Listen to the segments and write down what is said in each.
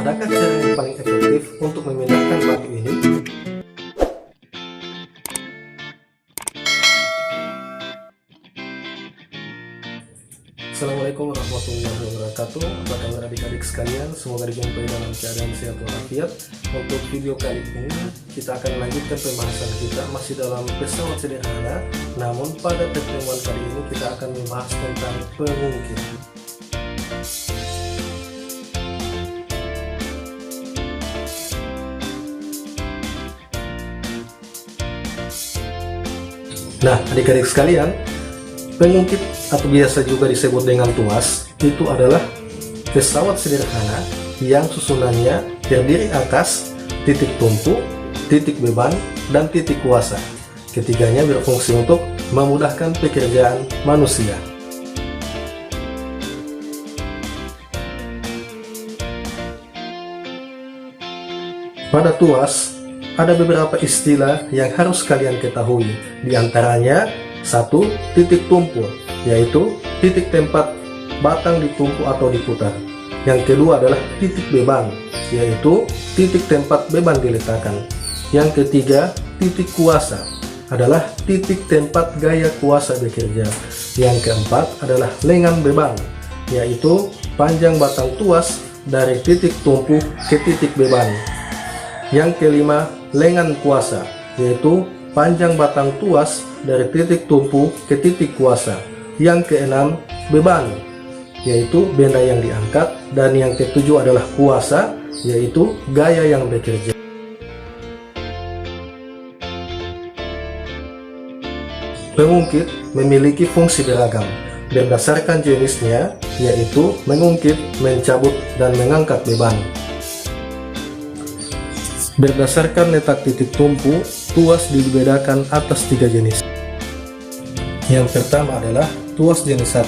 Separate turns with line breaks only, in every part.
Adakah cara yang paling efektif untuk memindahkan batu ini? Assalamualaikum warahmatullahi wabarakatuh. Apa kabar adik-adik sekalian? Semoga dijumpai dalam keadaan sehat walafiat. Untuk video kali ini kita akan lanjutkan pembahasan kita masih dalam pesawat sederhana. Namun pada pertemuan kali ini kita akan membahas tentang pengungkit. Nah, adik-adik sekalian, pengungkit atau biasa juga disebut dengan tuas itu adalah pesawat sederhana yang susunannya terdiri atas titik tumpu, titik beban, dan titik kuasa. Ketiganya berfungsi untuk memudahkan pekerjaan manusia. Pada tuas ada beberapa istilah yang harus kalian ketahui. Di antaranya, satu, titik tumpu, yaitu titik tempat batang ditumpu atau diputar. Yang kedua adalah titik beban, yaitu titik tempat beban diletakkan. Yang ketiga, titik kuasa, adalah titik tempat gaya kuasa bekerja. Yang keempat adalah lengan beban, yaitu panjang batang tuas dari titik tumpu ke titik beban. Yang kelima, lengan kuasa, yaitu panjang batang tuas dari titik tumpu ke titik kuasa. Yang keenam, beban, yaitu benda yang diangkat. Dan yang ketujuh adalah kuasa, yaitu gaya yang bekerja. Pengungkit memiliki fungsi beragam berdasarkan jenisnya, yaitu mengungkit, mencabut, dan mengangkat beban. Berdasarkan letak titik tumpu, tuas dibedakan atas 3 jenis. Yang pertama adalah tuas jenis 1,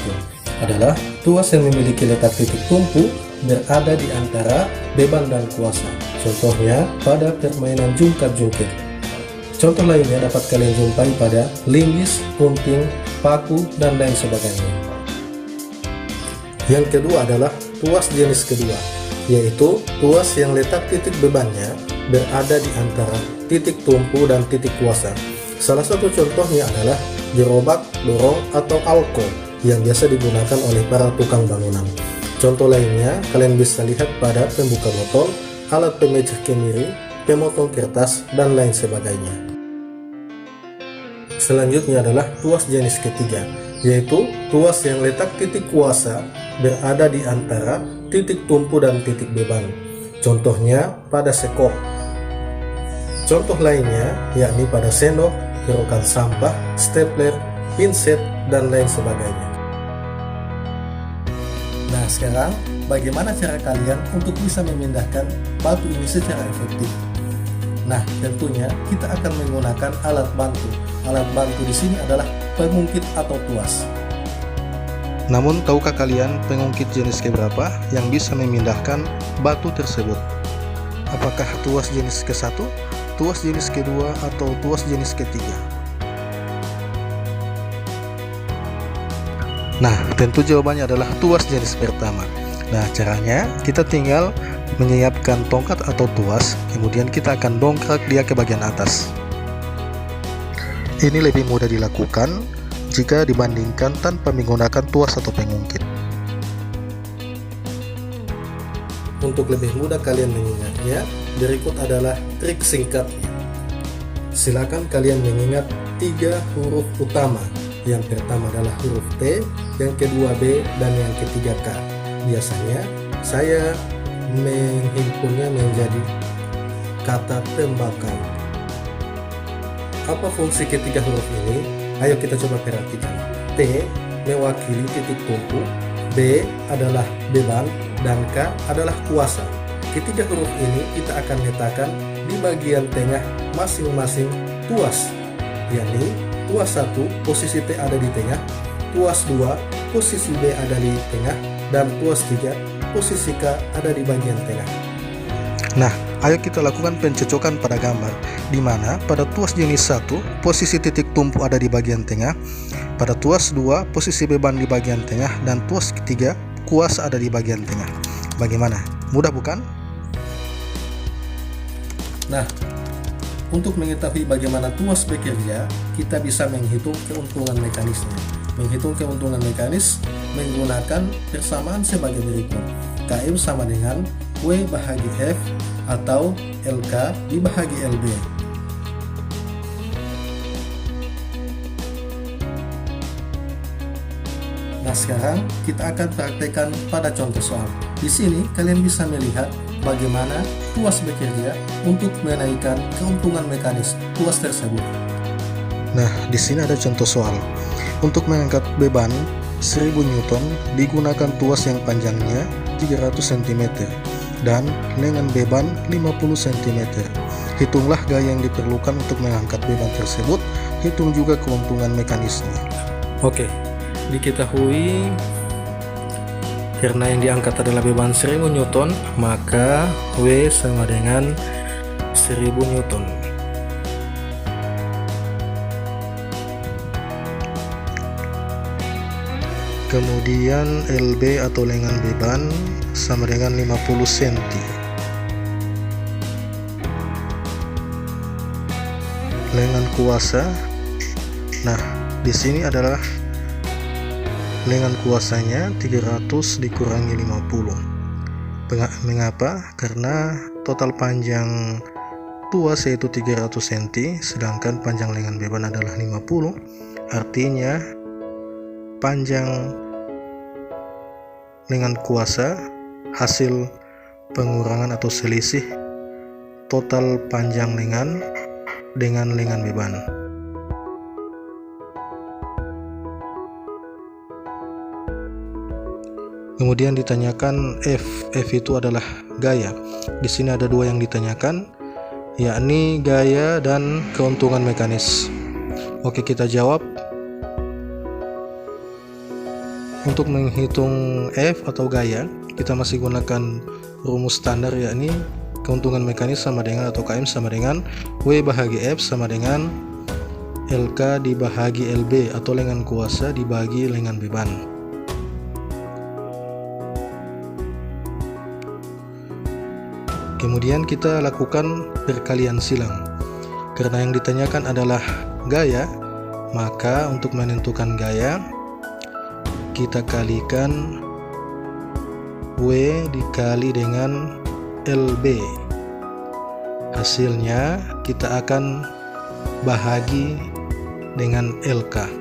adalah tuas yang memiliki letak titik tumpu berada di antara beban dan kuasa. Contohnya pada permainan jungkat-jungkit. Contoh lainnya dapat kalian jumpai pada linggis, gunting, paku, dan lain sebagainya. Yang kedua adalah tuas jenis kedua, yaitu tuas yang letak titik bebannya berada di antara titik tumpu dan titik kuasa. Salah satu contohnya adalah gerobak, dorong, atau alko yang biasa digunakan oleh para tukang bangunan. Contoh lainnya kalian bisa lihat pada pembuka botol, alat pemecah kemiri, pemotong kertas, dan lain sebagainya. Selanjutnya adalah tuas jenis ketiga, yaitu tuas yang letak titik kuasa berada di antara titik tumpu dan titik beban. Contohnya pada sekop. Contoh lainnya yakni pada sendok, kerokan sampah, stapler, pinset, dan lain sebagainya. Nah, sekarang bagaimana cara kalian untuk bisa memindahkan batu ini secara efektif? Nah, tentunya kita akan menggunakan alat bantu. Alat bantu di sini adalah pengungkit atau tuas. Namun, tahukah kalian pengungkit jenis keberapa yang bisa memindahkan batu tersebut? Apakah tuas jenis ke-1, tuas jenis kedua, atau tuas jenis ketiga? Nah, tentu jawabannya adalah tuas jenis pertama. Nah, caranya kita tinggal menyiapkan tongkat atau tuas, kemudian kita akan dongkrak dia ke bagian atas. Ini lebih mudah dilakukan jika dibandingkan tanpa menggunakan tuas atau pengungkit. Untuk lebih mudah kalian mengingatnya, berikut adalah trik singkatnya. Silakan kalian mengingat 3 huruf utama. Yang pertama adalah huruf T, yang kedua B, dan yang ketiga K. Biasanya saya menghimpunnya menjadi kata tembakau. Apa fungsi ketiga huruf ini? Ayo kita coba perhatikan. T mewakili titik tumpu, B adalah beban, dan K adalah kuasa. Ketiga huruf ini kita akan letakkan di bagian tengah masing-masing tuas, yakni tuas 1 posisi T ada di tengah, tuas 2 posisi B ada di tengah, dan tuas 3 posisi K ada di bagian tengah. Nah, ayo kita lakukan pencocokan pada gambar, di mana pada tuas jenis 1 posisi titik tumpu ada di bagian tengah, pada tuas 2 posisi beban di bagian tengah, dan tuas ketiga kuasa ada di bagian tengah. Bagaimana? Mudah bukan? Nah, untuk mengetahui bagaimana tuas bekerja, kita bisa menghitung keuntungan mekanisnya. Menghitung keuntungan mekanis menggunakan persamaan sebagai berikut. KM sama dengan W bahagi F atau LK dibahagi LB. Nah, sekarang kita akan praktekkan pada contoh soal. Di sini kalian bisa melihat bagaimana tuas bekerja untuk menaikkan keuntungan mekanis tuas tersebut. Nah, di sini ada contoh soal. Untuk mengangkat beban 1000 Newton digunakan tuas yang panjangnya 300 cm dan dengan beban 50 cm. Hitunglah gaya yang diperlukan untuk mengangkat beban tersebut. Hitung juga keuntungan mekanisnya. Oke, diketahui karena yang diangkat adalah beban 1000 Newton, maka W sama dengan 1000 Newton. Kemudian LB atau lengan beban sama dengan 50 cm. Lengan kuasa. Nah, di sini adalah lengan kuasanya 300 dikurangi 50. Mengapa? Karena total panjang tuas yaitu 300 cm, sedangkan panjang lengan beban adalah 50. Artinya panjang lengan kuasa hasil pengurangan atau selisih total panjang lengan dengan lengan beban. Kemudian ditanyakan F itu adalah gaya. Di sini ada dua yang ditanyakan, yakni gaya dan keuntungan mekanis. Oke, kita jawab. Untuk menghitung F atau gaya, kita masih gunakan rumus standar, yakni keuntungan mekanis sama dengan atau KM sama dengan W bahagi F sama dengan LK dibahagi LB atau lengan kuasa dibagi lengan beban. Kemudian kita lakukan perkalian silang. Karena yang ditanyakan adalah gaya, maka untuk menentukan gaya kita kalikan W dikali dengan LB. Hasilnya kita akan bahagi dengan LK.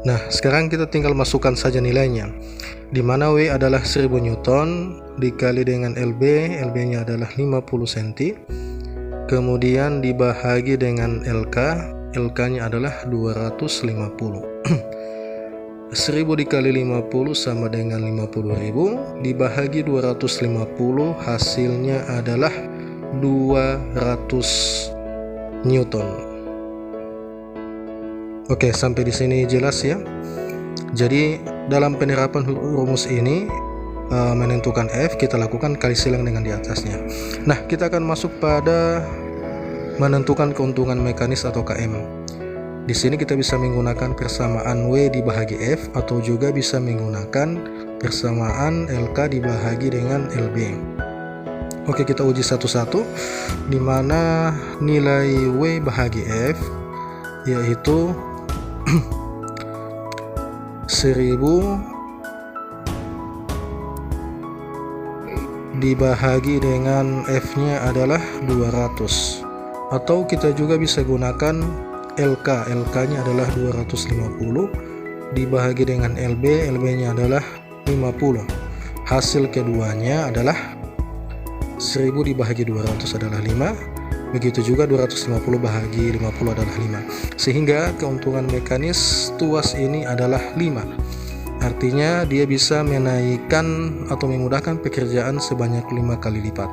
Nah, sekarang kita tinggal masukkan saja nilainya, di mana W adalah 1000 Newton dikali dengan LB, LB-nya adalah 50 cm, kemudian dibahagi dengan LK, LK-nya adalah 250. 1000 dikali 50 sama dengan 50.000, dibahagi 250, hasilnya adalah 200 Newton. Oke, sampai di sini jelas ya. Jadi dalam penerapan rumus ini menentukan F, kita lakukan kali silang dengan di atasnya. Nah, kita akan masuk pada menentukan keuntungan mekanis atau KM. Di sini kita bisa menggunakan persamaan W dibahagi F atau juga bisa menggunakan persamaan LK dibahagi dengan LB. Oke, kita uji satu-satu, di mana nilai W bahagi F yaitu 1000 dibahagi dengan F-nya adalah 200, atau kita juga bisa gunakan LK, LK-nya adalah 250 dibahagi dengan LB, LB-nya adalah 50. Hasil keduanya adalah 1000 dibahagi 200 adalah 5. Begitu juga 250 bahagi 50 adalah 5. Sehingga keuntungan mekanis tuas ini adalah 5. Artinya dia bisa menaikkan atau memudahkan pekerjaan sebanyak 5 kali lipat.